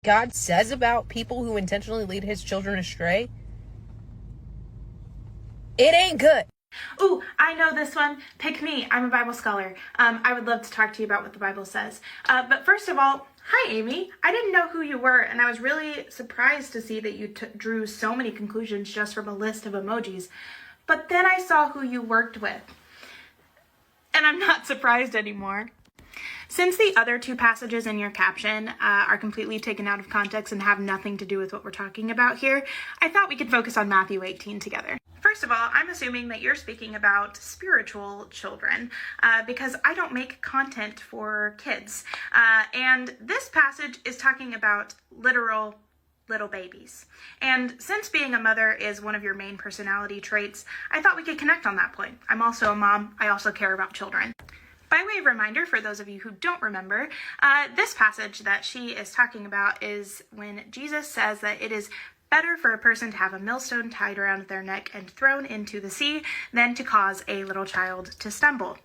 God says about people who intentionally lead his children astray, it ain't good. Ooh, I know this one. Pick me. I'm a Bible scholar. I would love to talk to you about what the Bible says. But first of all, hi, Amy. I didn't know who you were, and I was really surprised to see that you drew so many conclusions just from a list of emojis. But then I saw who you worked with, and I'm not surprised anymore. Since the other two passages in your caption are completely taken out of context and have nothing to do with what we're talking about here, I thought we could focus on Matthew 18 together. First of all, I'm assuming that you're speaking about spiritual children because I don't make content for kids. And this passage is talking about literal little babies. And since being a mother is one of your main personality traits, I thought we could connect on that point. I'm also a mom. I also care about children. By way of reminder, for those of you who don't remember, this passage that she is talking about is when Jesus says that it is better for a person to have a millstone tied around their neck and thrown into the sea than to cause a little child to stumble.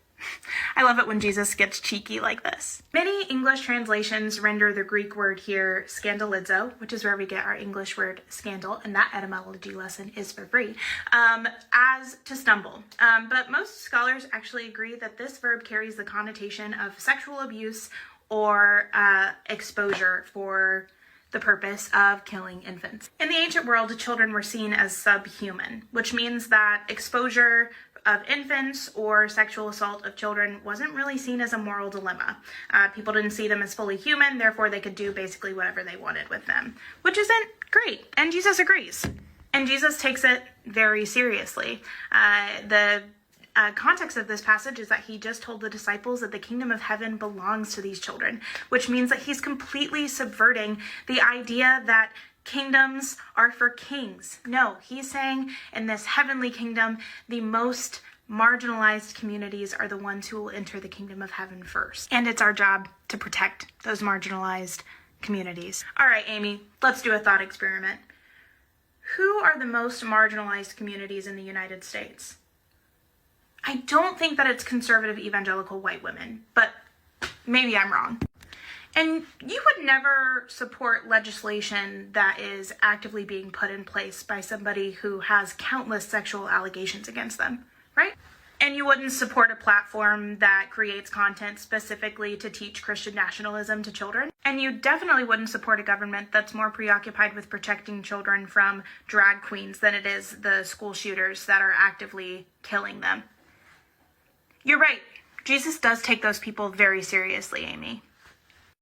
I love it when Jesus gets cheeky like this. Many English translations render the Greek word here scandalizo, which is where we get our English word scandal, and that etymology lesson is for free, as to stumble. But most scholars actually agree that this verb carries the connotation of sexual abuse or exposure for the purpose of killing infants. In the ancient world, children were seen as subhuman, which means that exposure of infants or sexual assault of children wasn't really seen as a moral dilemma. People didn't see them as fully human, therefore they could do basically whatever they wanted with them, which isn't great, and Jesus agrees. And Jesus takes it very seriously. The context of this passage is that he just told the disciples that the kingdom of heaven belongs to these children, which means that he's completely subverting the idea that kingdoms are for kings. No, he's saying in this heavenly kingdom, the most marginalized communities are the ones who will enter the kingdom of heaven first. And it's our job to protect those marginalized communities. All right, Amy, let's do a thought experiment. Who are the most marginalized communities in the United States? I don't think that it's conservative evangelical white women, but maybe I'm wrong. And you would never support legislation that is actively being put in place by somebody who has countless sexual allegations against them, right? And you wouldn't support a platform that creates content specifically to teach Christian nationalism to children. And you definitely wouldn't support a government that's more preoccupied with protecting children from drag queens than it is the school shooters that are actively killing them. You're right. Jesus does take those people very seriously, Amy.